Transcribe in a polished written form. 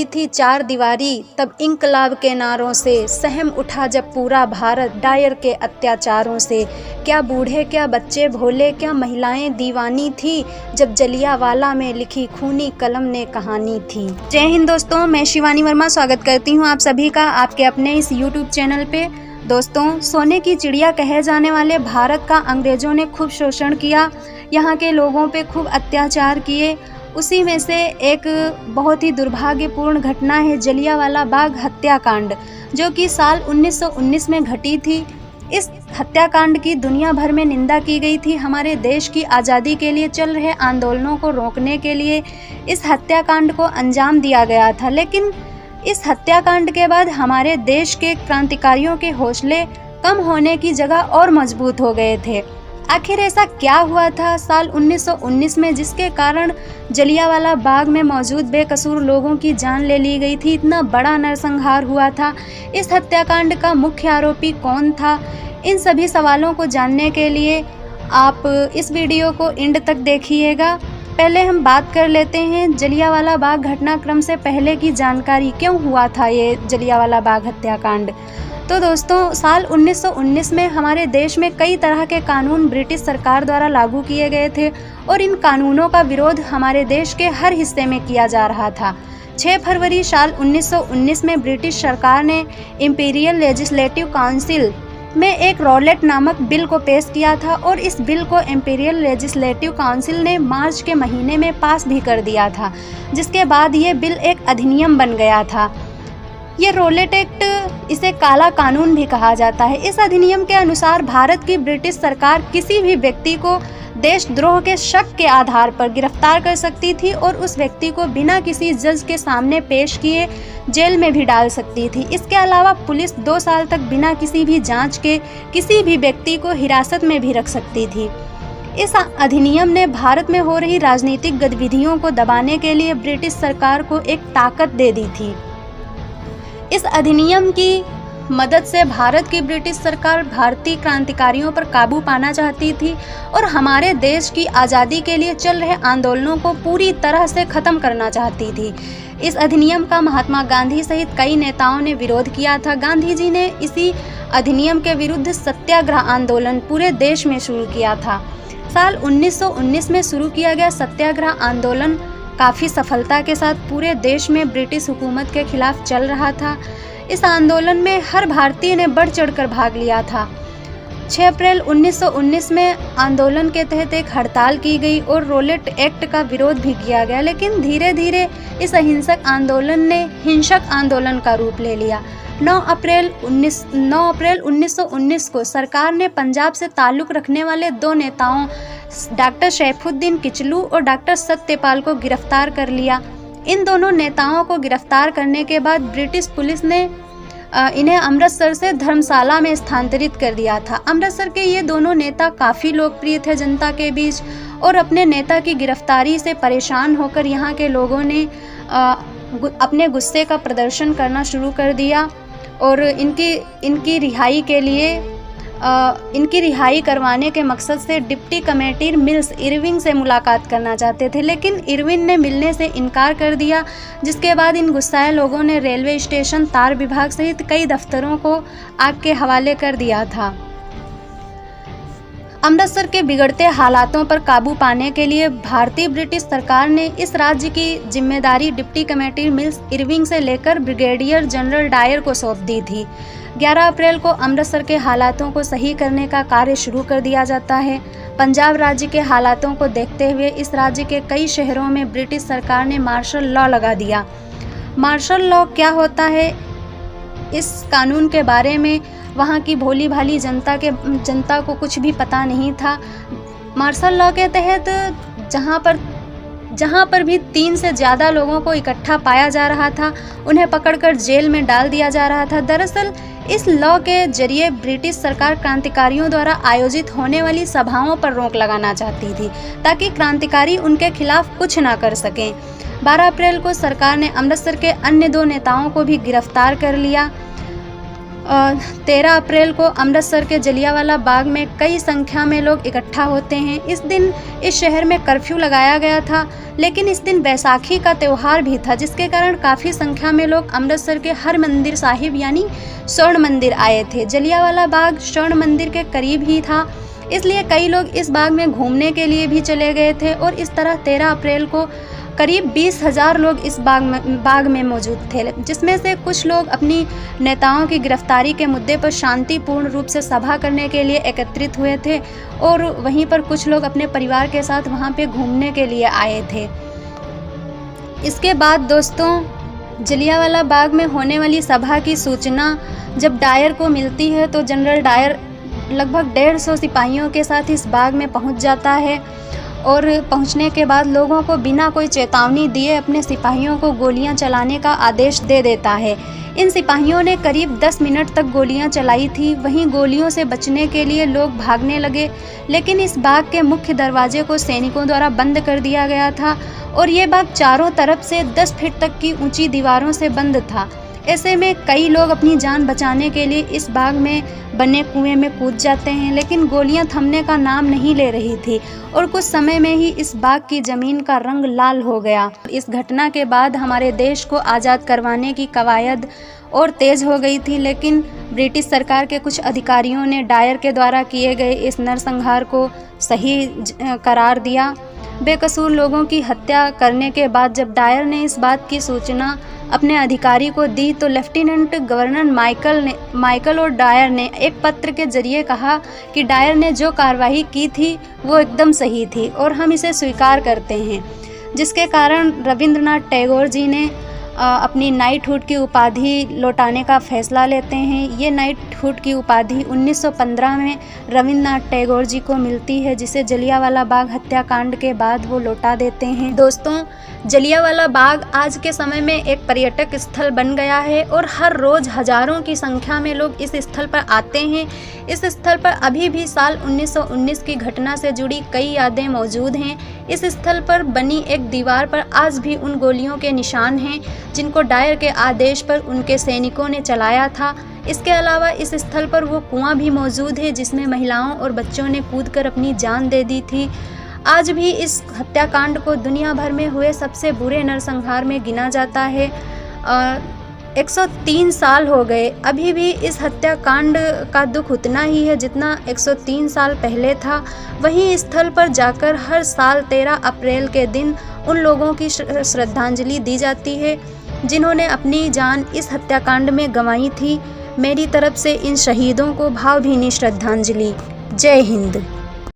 थी चार दीवारी, तब इंकलाब के नारों से सहम उठा जब पूरा भारत डायर के अत्याचारों से। क्या बूढ़े क्या बच्चे भोले, क्या महिलाएं दीवानी थी, जब जलियांवाला में लिखी खूनी कलम ने कहानी थी। जय हिंद दोस्तों, मैं शिवानी वर्मा स्वागत करती हूँ आप सभी का आपके अपने इस यूट्यूब चैनल पे। दोस्तों, सोने की चिड़िया कहे जाने वाले भारत का अंग्रेजों ने खूब शोषण किया, यहाँ के लोगों पे खूब अत्याचार किए। उसी में से एक बहुत ही दुर्भाग्यपूर्ण घटना है जलियांवाला बाग हत्याकांड, जो कि साल 1919 में घटी थी। इस हत्याकांड की दुनिया भर में निंदा की गई थी। हमारे देश की आज़ादी के लिए चल रहे आंदोलनों को रोकने के लिए इस हत्याकांड को अंजाम दिया गया था। लेकिन इस हत्याकांड के बाद हमारे देश के क्रांतिकारियों के हौसले कम होने की जगह और मजबूत हो गए थे। आखिर ऐसा क्या हुआ था साल 1919 में, जिसके कारण जलियांवाला बाग में मौजूद बेकसूर लोगों की जान ले ली गई थी? इतना बड़ा नरसंहार हुआ था। इस हत्याकांड का मुख्य आरोपी कौन था? इन सभी सवालों को जानने के लिए आप इस वीडियो को एंड तक देखिएगा। पहले हम बात कर लेते हैं जलियांवाला बाग घटनाक्रम से पहले की जानकारी, क्यों हुआ था ये जलियांवाला बाग हत्याकांड। तो दोस्तों, साल 1919 में हमारे देश में कई तरह के कानून ब्रिटिश सरकार द्वारा लागू किए गए थे और इन कानूनों का विरोध हमारे देश के हर हिस्से में किया जा रहा था। 6 फरवरी साल 1919 में ब्रिटिश सरकार ने इंपीरियल लेजिस्लेटिव काउंसिल में एक रॉलेट नामक बिल को पेश किया था और इस बिल को इंपीरियल लेजिस्लेटिव काउंसिल ने मार्च के महीने में पास भी कर दिया था, जिसके बाद ये बिल एक अधिनियम बन गया था। ये रॉलेट एक्ट, इसे काला कानून भी कहा जाता है। इस अधिनियम के अनुसार भारत की ब्रिटिश सरकार किसी भी व्यक्ति को देशद्रोह के शक के आधार पर गिरफ्तार कर सकती थी और उस व्यक्ति को बिना किसी जज के सामने पेश किए जेल में भी डाल सकती थी। इसके अलावा पुलिस 2 साल तक बिना किसी भी जांच के किसी भी व्यक्ति को हिरासत में भी रख सकती थी। इस अधिनियम ने भारत में हो रही राजनीतिक गतिविधियों को दबाने के लिए ब्रिटिश सरकार को एक ताकत दे दी थी। इस अधिनियम की मदद से भारत की ब्रिटिश सरकार भारतीय क्रांतिकारियों पर काबू पाना चाहती थी और हमारे देश की आज़ादी के लिए चल रहे आंदोलनों को पूरी तरह से ख़त्म करना चाहती थी। इस अधिनियम का महात्मा गांधी सहित कई नेताओं ने विरोध किया था। गांधी जी ने इसी अधिनियम के विरुद्ध सत्याग्रह आंदोलन पूरे देश में शुरू किया था। साल 1919 में शुरू किया गया सत्याग्रह आंदोलन काफ़ी सफलता के साथ पूरे देश में ब्रिटिश हुकूमत के खिलाफ चल रहा था। इस आंदोलन में हर भारतीय ने बढ़ चढ़कर भाग लिया था। 6 अप्रैल 1919 में आंदोलन के तहत एक हड़ताल की गई और रॉलेट एक्ट का विरोध भी किया गया, लेकिन धीरे धीरे इस अहिंसक आंदोलन ने हिंसक आंदोलन का रूप ले लिया। 9 अप्रैल 1919 को सरकार ने पंजाब से ताल्लुक़ रखने वाले 2 नेताओं डॉक्टर सैफुद्दीन किचलू और डॉक्टर सत्यपाल को गिरफ्तार कर लिया। इन दोनों नेताओं को गिरफ्तार करने के बाद ब्रिटिश पुलिस ने इन्हें अमृतसर से धर्मशाला में स्थानांतरित कर दिया था। अमृतसर के ये दोनों नेता काफ़ी लोकप्रिय थे जनता के बीच और अपने नेता की गिरफ्तारी से परेशान होकर यहाँ के लोगों ने अपने गुस्से का प्रदर्शन करना शुरू कर दिया और इनकी रिहाई के लिए इनकी रिहाई करवाने के मकसद से डिप्टी कमिश्नर मिल्स इरविन से मुलाकात करना चाहते थे, लेकिन इरविन ने मिलने से इनकार कर दिया, जिसके बाद इन गुस्साए लोगों ने रेलवे स्टेशन, तार विभाग सहित कई दफ्तरों को आग के हवाले कर दिया था। अमृतसर के बिगड़ते हालातों पर काबू पाने के लिए भारतीय ब्रिटिश सरकार ने इस राज्य की जिम्मेदारी डिप्टी कमिश्नर मिल्स इरविन से लेकर ब्रिगेडियर जनरल डायर को सौंप दी थी। 11 अप्रैल को अमृतसर के हालातों को सही करने का कार्य शुरू कर दिया जाता है। पंजाब राज्य के हालातों को देखते हुए इस राज्य के कई शहरों में ब्रिटिश सरकार ने मार्शल लॉ लगा दिया। मार्शल लॉ क्या होता है, इस कानून के बारे में वहाँ की भोली भाली जनता को कुछ भी पता नहीं था। मार्शल लॉ के तहत जहाँ पर भी 3 से ज़्यादा लोगों को इकट्ठा पाया जा रहा था, उन्हें पकड़कर जेल में डाल दिया जा रहा था। दरअसल इस लॉ के जरिए ब्रिटिश सरकार क्रांतिकारियों द्वारा आयोजित होने वाली सभाओं पर रोक लगाना चाहती थी, ताकि क्रांतिकारी उनके खिलाफ कुछ ना कर सकें। 12 अप्रैल को सरकार ने अमृतसर के अन्य 2 नेताओं को भी गिरफ्तार कर लिया। 13 अप्रैल को अमृतसर के जलियांवाला बाग में कई संख्या में लोग इकट्ठा होते हैं। इस दिन इस शहर में कर्फ्यू लगाया गया था, लेकिन इस दिन बैसाखी का त्यौहार भी था, जिसके कारण काफ़ी संख्या में लोग अमृतसर के हरमंदिर साहिब यानी स्वर्ण मंदिर आए थे। जलियांवाला बाग स्वर्ण मंदिर के करीब ही था, इसलिए कई लोग इस बाग में घूमने के लिए भी चले गए थे और इस तरह 13 अप्रैल को करीब 20,000 लोग इस बाग में मौजूद थे, जिसमें से कुछ लोग अपनी नेताओं की गिरफ्तारी के मुद्दे पर शांतिपूर्ण रूप से सभा करने के लिए एकत्रित हुए थे और वहीं पर कुछ लोग अपने परिवार के साथ वहां पे घूमने के लिए आए थे। इसके बाद दोस्तों, जलियांवाला बाग में होने वाली सभा की सूचना जब डायर को मिलती है तो जनरल डायर लगभग 150 सिपाहियों के साथ इस बाग में पहुंच जाता है और पहुंचने के बाद लोगों को बिना कोई चेतावनी दिए अपने सिपाहियों को गोलियां चलाने का आदेश दे देता है। इन सिपाहियों ने करीब 10 मिनट तक गोलियां चलाई थी। वहीं गोलियों से बचने के लिए लोग भागने लगे, लेकिन इस बाग के मुख्य दरवाजे को सैनिकों द्वारा बंद कर दिया गया था और ये बाग चारों तरफ से 10 फीट तक की ऊंची दीवारों से बंद था। ऐसे में कई लोग अपनी जान बचाने के लिए इस बाग में बने कुएं में कूद जाते हैं, लेकिन गोलियां थमने का नाम नहीं ले रही थी और कुछ समय में ही इस बाग की ज़मीन का रंग लाल हो गया। इस घटना के बाद हमारे देश को आज़ाद करवाने की कवायद और तेज़ हो गई थी, लेकिन ब्रिटिश सरकार के कुछ अधिकारियों ने डायर के द्वारा किए गए इस नरसंहार को सही करार दिया। बेकसूर लोगों की हत्या करने के बाद जब डायर ने इस बात की सूचना अपने अधिकारी को दी तो लेफ्टिनेंट गवर्नर माइकल और डायर ने एक पत्र के जरिए कहा कि डायर ने जो कार्रवाई की थी वो एकदम सही थी और हम इसे स्वीकार करते हैं, जिसके कारण रविंद्रनाथ टैगोर जी ने अपनी नाइटहुड की उपाधि लौटाने का फैसला लेते हैं। ये नाइटहुड की उपाधि 1915 में रविंद्रनाथ टैगोर जी को मिलती है, जिसे जलियांवाला बाग हत्याकांड के बाद वो लौटा देते हैं। दोस्तों, जलियांवाला बाग आज के समय में एक पर्यटक स्थल बन गया है और हर रोज़ हजारों की संख्या में लोग इस स्थल पर आते हैं। इस स्थल पर अभी भी साल 1919 की घटना से जुड़ी कई यादें मौजूद हैं। इस स्थल पर बनी एक दीवार पर आज भी उन गोलियों के निशान हैं जिनको डायर के आदेश पर उनके सैनिकों ने चलाया था। इसके अलावा इस स्थल पर वो कुआं भी मौजूद है जिसमें महिलाओं और बच्चों ने कूदकर अपनी जान दे दी थी। आज भी इस हत्याकांड को दुनिया भर में हुए सबसे बुरे नरसंहार में गिना जाता है। 103 साल हो गए, अभी भी इस हत्याकांड का दुख उतना ही है जितना 103 साल पहले था। वहीं स्थल पर जाकर हर साल 13 अप्रैल के दिन उन लोगों की श्रद्धांजलि दी जाती है जिन्होंने अपनी जान इस हत्याकांड में गंवाई थी। मेरी तरफ से इन शहीदों को भावभीनी श्रद्धांजलि। जय हिंद।